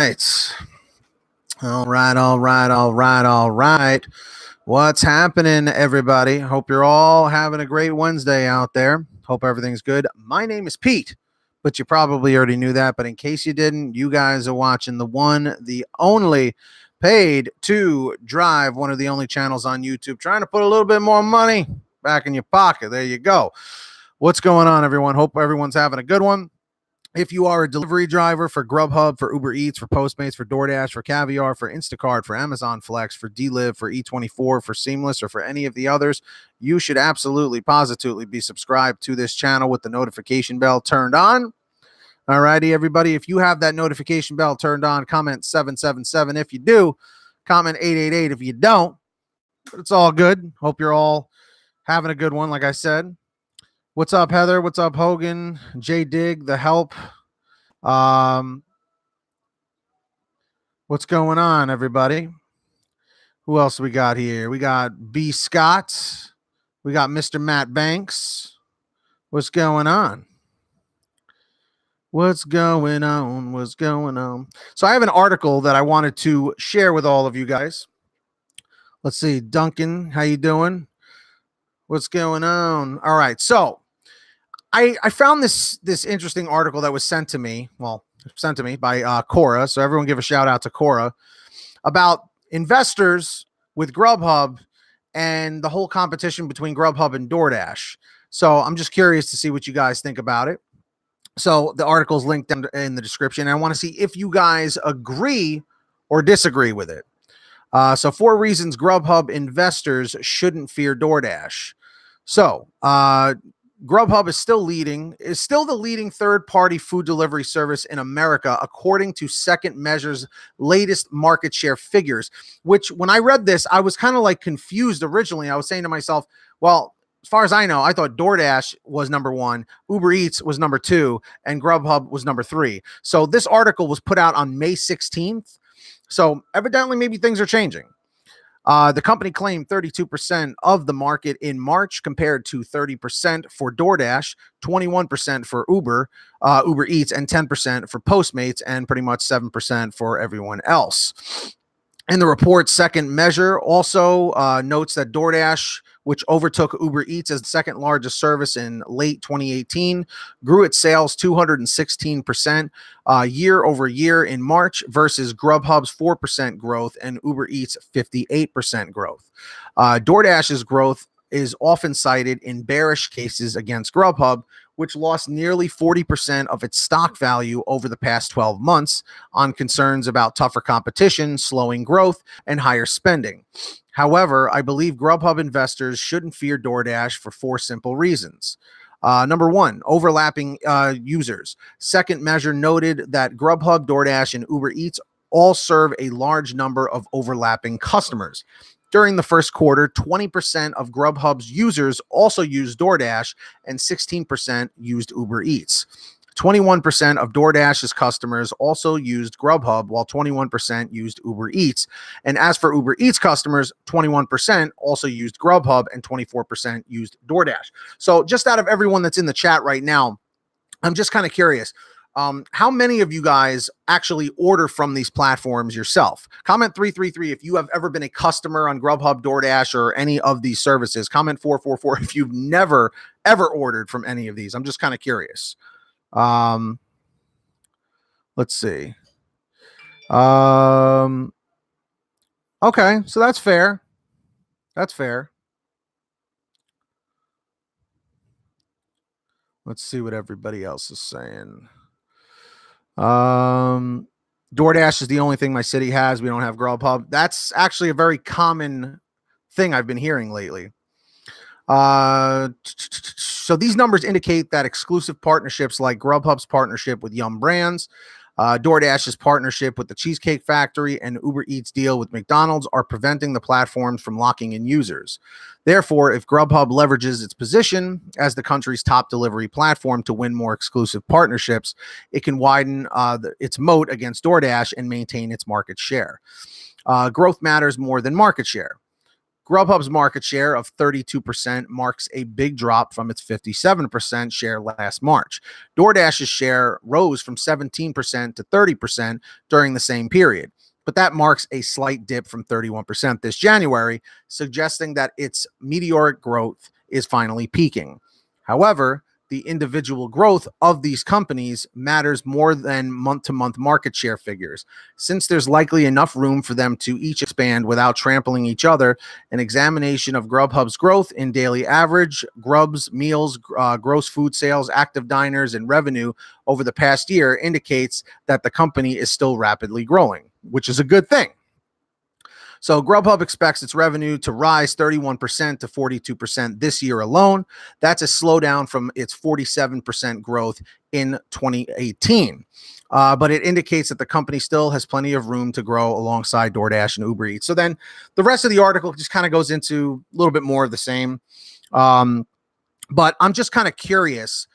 Right. All right. What's happening, everybody? Hope you're all having a great Wednesday out there. Hope everything's good. My name is Pete, but you probably already knew that. But in case you didn't, you guys are watching the one, the only Paid to Drive, one of the only channels on YouTube, trying to put a little bit more money back in your pocket. There you go. What's going on, everyone? Hope everyone's having a good one. If you are a delivery driver for GrubHub, for Uber Eats, for Postmates, for DoorDash, for Caviar, for Instacart, for Amazon Flex, for DLive, for E24, for Seamless, or for any of the others, you should absolutely, positively be subscribed to this channel with the notification bell turned on. All righty, everybody. If you have that notification bell turned on, comment 777 if you do. Comment 888 if you don't. But it's all good. Hope you're all having a good one, like I said. What's up, Heather? What's up, Hogan? J Dig, the help. What's going on, everybody? Who else we got here? We got B. Scott. We got Mr. Matt Banks. What's going on? What's going on? What's going on? So I have an article that I wanted to share with all of you guys. Let's see. Duncan, how you doing? What's going on? All right. So I found this interesting article that was sent to me. Well, sent to me by Cora. So everyone give a shout out to Cora about investors with GrubHub and the whole competition between GrubHub and DoorDash. So I'm just curious to see what you guys think about it. So the article is linked in the description. And I want to see if you guys agree or disagree with it. So 4 reasons GrubHub investors shouldn't fear DoorDash. So GrubHub is still the leading third-party food delivery service in America, according to Second Measure's latest market share figures, which when I read this, I was kind of like confused originally. I was saying to myself, well, as far as I know, I thought DoorDash was number 1, Uber Eats was number 2, and GrubHub was number 3. So this article was put out on May 16th. So evidently, maybe things are changing. The company claimed 32% of the market in March compared to 30% for DoorDash, 21% for Uber Eats, and 10% for Postmates, and pretty much 7% for everyone else. In the report, Second Measure also notes that DoorDash, which overtook Uber Eats as the second largest service in late 2018, grew its sales 216% year over year in March versus GrubHub's 4% growth and Uber Eats' 58% growth. DoorDash's growth is often cited in bearish cases against GrubHub, which lost nearly 40% of its stock value over the past 12 months on concerns about tougher competition, slowing growth, and higher spending. However, I believe GrubHub investors shouldn't fear DoorDash for 4 simple reasons. Number 1, overlapping users. Second Measure noted that GrubHub, DoorDash, and Uber Eats all serve a large number of overlapping customers. During the first quarter, 20% of GrubHub's users also used DoorDash and 16% used Uber Eats. 21% of DoorDash's customers also used GrubHub, while 21% used Uber Eats. And as for Uber Eats customers, 21% also used GrubHub and 24% used DoorDash. So just out of everyone that's in the chat right now, I'm just kind of curious. How many of you guys actually order from these platforms yourself? Comment 333 if you have ever been a customer on GrubHub, DoorDash, or any of these services. Comment 444 if you've never, ever ordered from any of these. I'm just kind of curious. Let's see. Okay, so that's fair. That's fair. Let's see what everybody else is saying. DoorDash is the only thing my city has. We don't have GrubHub. That's actually a very common thing I've been hearing lately. So these numbers indicate that exclusive partnerships like GrubHub's partnership with Yum Brands, DoorDash's partnership with the Cheesecake Factory, and Uber Eats' deal with McDonald's are preventing the platforms from locking in users. Therefore, if GrubHub leverages its position as the country's top delivery platform to win more exclusive partnerships, it can widen its moat against DoorDash and maintain its market share. Growth matters more than market share. Grubhub's market share of 32% marks a big drop from its 57% share last March. DoorDash's share rose from 17% to 30% during the same period, but that marks a slight dip from 31% this January, suggesting that its meteoric growth is finally peaking. However, the individual growth of these companies matters more than month-to-month market share figures. Since there's likely enough room for them to each expand without trampling each other, an examination of Grubhub's growth in daily average, Grub's meals, gross food sales, active diners, and revenue over the past year indicates that the company is still rapidly growing, which is a good thing. So Grubhub expects its revenue to rise 31% to 42% this year alone. That's a slowdown from its 47% growth in 2018. But it indicates that the company still has plenty of room to grow alongside DoorDash and Uber Eats. So then the rest of the article just kind of goes into a little bit more of the same. But I'm just kind of curious,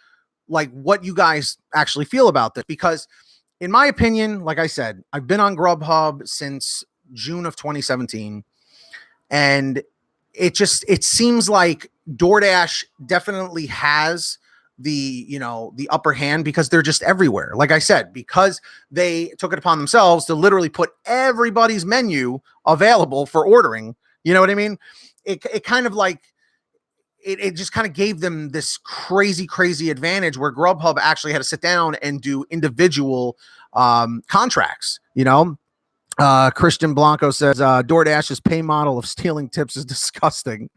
like, what you guys actually feel about this, because in my opinion, like I said, I've been on Grubhub since June of 2017, and it seems like DoorDash definitely has the upper hand because they're just everywhere. Like I said, because they took it upon themselves to literally put everybody's menu available for ordering. You know what I mean? It kind of like it just kind of gave them this crazy advantage where Grubhub actually had to sit down and do individual contracts, Christian Blanco says DoorDash's pay model of stealing tips is disgusting.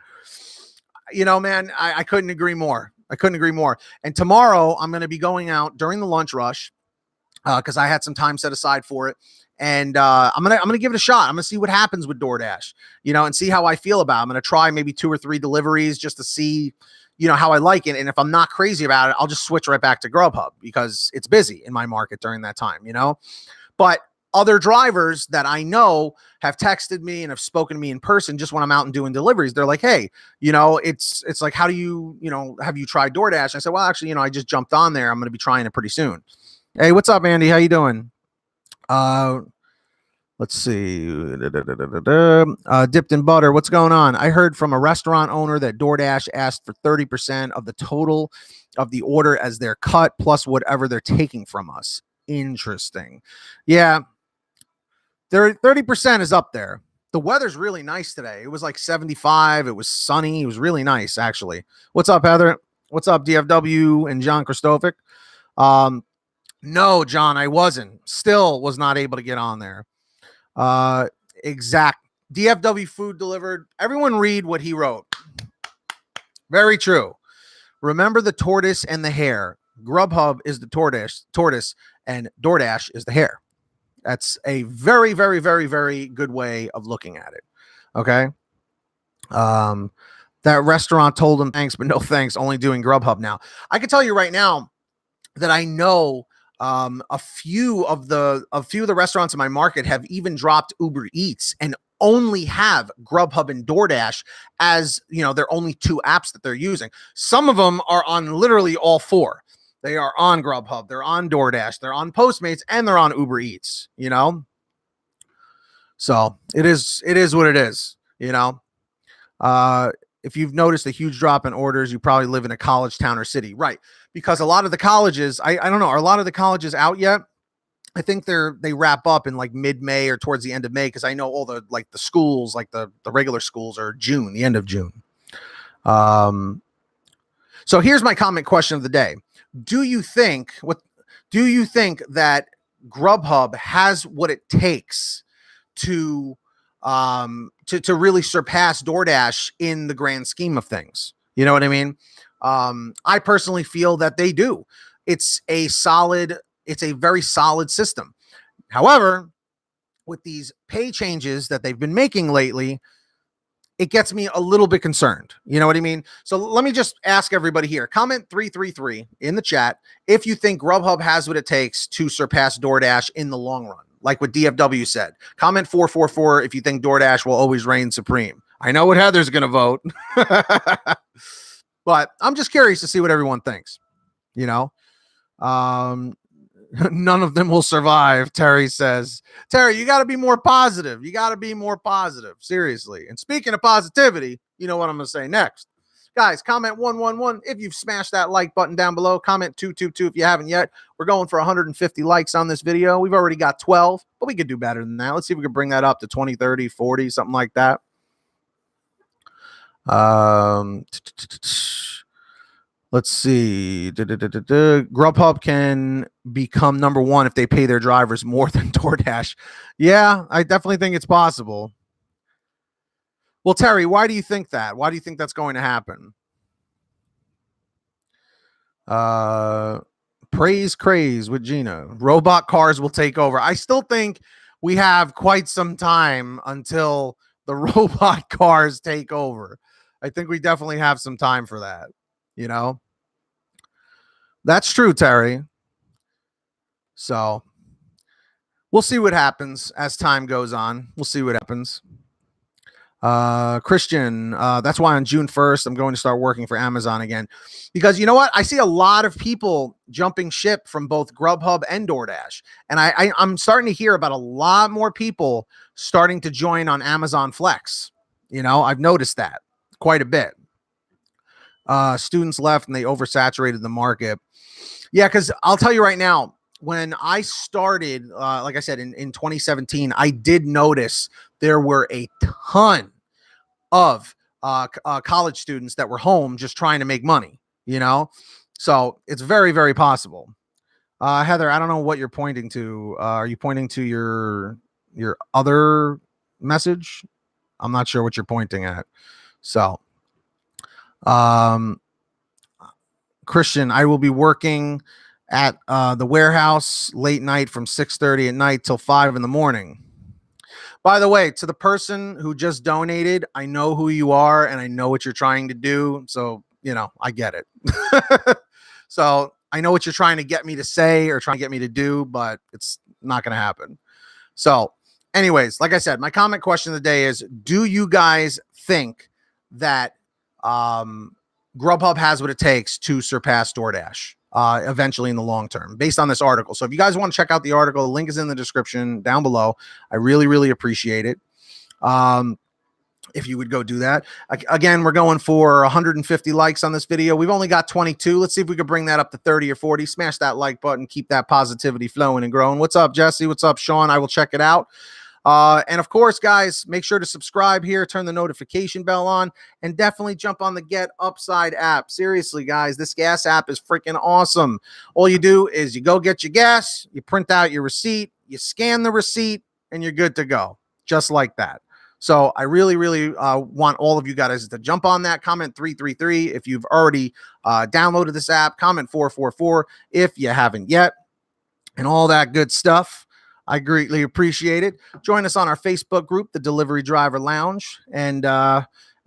Man, I couldn't agree more. And tomorrow I'm going to be going out during the lunch rush because I had some time set aside for it. And I'm gonna give it a shot. I'm gonna see what happens with DoorDash, and see how I feel about it. I'm gonna try maybe 2 or 3 deliveries just to see, how I like it. And if I'm not crazy about it, I'll just switch right back to Grubhub because it's busy in my market during that time, But other drivers that I know have texted me and have spoken to me in person just when I'm out and doing deliveries. They're like, hey, it's like, how do you, have you tried DoorDash? And I said, well, actually, I just jumped on there. I'm going to be trying it pretty soon. Hey, what's up, Andy? How you doing? Let's see. Dipped in butter. What's going on? I heard from a restaurant owner that DoorDash asked for 30% of the total of the order as their cut plus whatever they're taking from us. Interesting. Yeah. 30% is up there. The weather's really nice today. It was like 75. It was sunny. It was really nice, actually. What's up, Heather? What's up, DFW and John Christofic? No, John, I wasn't. Still was not able to get on there. Exact. DFW food delivered. Everyone read what he wrote. Very true. Remember the tortoise and the hare. Grubhub is the tortoise, and DoorDash is the hare. That's a very good way of looking at it. Okay. That restaurant told him thanks, but no thanks, only doing Grubhub now. I can tell you right now that I know a few of the restaurants in my market have even dropped Uber Eats and only have Grubhub and DoorDash as, their only 2 apps that they're using. Some of them are on literally all 4. They are on Grubhub, they're on DoorDash, they're on Postmates, and they're on Uber Eats, So it is what it is, If you've noticed a huge drop in orders, you probably live in a college town or city, right? Because a lot of the colleges, I don't know, are a lot of the colleges out yet? I think they wrap up in like mid-May or towards the end of May, because I know all the schools, like the regular schools, are June, the end of June. So here's my comment question of the day. Do you think that Grubhub has what it takes to really surpass DoorDash in the grand scheme of things? You know what I mean? I personally feel that they do. It's a very solid system. However, with these pay changes that they've been making lately, it gets me a little bit concerned. You know what I mean? So let me just ask everybody here. Comment 333 in the chat if you think Grubhub has what it takes to surpass DoorDash in the long run, like what DFW said. Comment 444 if you think DoorDash will always reign supreme. I know what Heather's going to vote. But I'm just curious to see what everyone thinks. None of them will survive, Terry says. Terry, you got to be more positive. You got to be more positive. Seriously. And speaking of positivity, you know what I'm going to say next. Guys, comment 111 if you've smashed that like button down below. Comment 222 if you haven't yet. We're going for 150 likes on this video. We've already got 12, but we could do better than that. Let's see if we can bring that up to 20, 30, 40, something like that. Let's see. GrubHub can become #1 if they pay their drivers more than DoorDash. Yeah, I definitely think it's possible. Well, Terry, why do you think that? Why do you think that's going to happen? Praise craze with Gina. Robot cars will take over. I still think we have quite some time until the robot cars take over. I think we definitely have some time for that. You know, that's true, Terry. So we'll see what happens as time goes on. We'll see what happens. Christian, that's why on June 1st, I'm going to start working for Amazon again, because you know what? I see a lot of people jumping ship from both GrubHub and DoorDash. And I'm starting to hear about a lot more people starting to join on Amazon Flex. You know, I've noticed that quite a bit. Students left and they oversaturated the market. Yeah, because I'll tell you right now, when I started, like I said, in 2017, I did notice there were a ton of college students that were home just trying to make money, you know? So it's very, very possible. Heather, I don't know what you're pointing to. Are you pointing to your other message? I'm not sure what you're pointing at. So, Christian, I will be working at the warehouse late night from 6:30 at night till 5 in the morning. By the way, to the person who just donated, I know who you are and I know what you're trying to do. So, you know, I get it. So I know what you're trying to get me to say or trying to get me to do, but it's not going to happen. So anyways, like I said, my comment question of the day is, do you guys think that GrubHub has what it takes to surpass DoorDash eventually in the long term, based on this article? So if you guys want to check out the article, the link is in the description down below. I really, really appreciate it. If you would go do that. Again, we're going for 150 likes on this video. We've only got 22. Let's see if we could bring that up to 30 or 40. Smash that like button. Keep that positivity flowing and growing. What's up, Jesse? What's up, Sean? I will check it out. And of course, guys, make sure to subscribe here, turn the notification bell on, and definitely jump on the Get Upside app. Seriously, guys, this gas app is freaking awesome. All you do is you go get your gas, you print out your receipt, you scan the receipt, and you're good to go. Just like that. So I really, really want all of you guys to jump on that. Comment 333 if you've already downloaded this app. Comment 444 if you haven't yet. And all that good stuff. I greatly appreciate it. Join us on our Facebook group, the Delivery Driver Lounge, and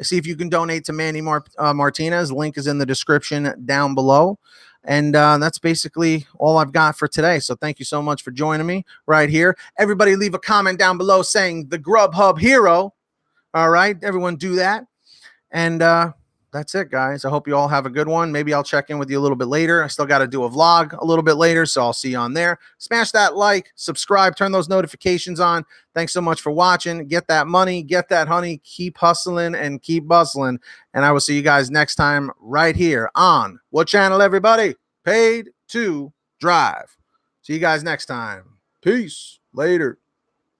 see if you can donate to Manny Martinez. Link is in the description down below. And that's basically all I've got for today. So thank you so much for joining me right here. Everybody leave a comment down below saying the GrubHub hero. All right, everyone do that. And that's it, guys. I hope you all have a good one. Maybe I'll check in with you a little bit later. I still got to do a vlog a little bit later, so I'll see you on there. Smash that like, subscribe, turn those notifications on. Thanks so much for watching. Get that money, get that honey, keep hustling and keep bustling. And I will see you guys next time right here on what channel, everybody? Paid to Drive. See you guys next time. Peace. Later.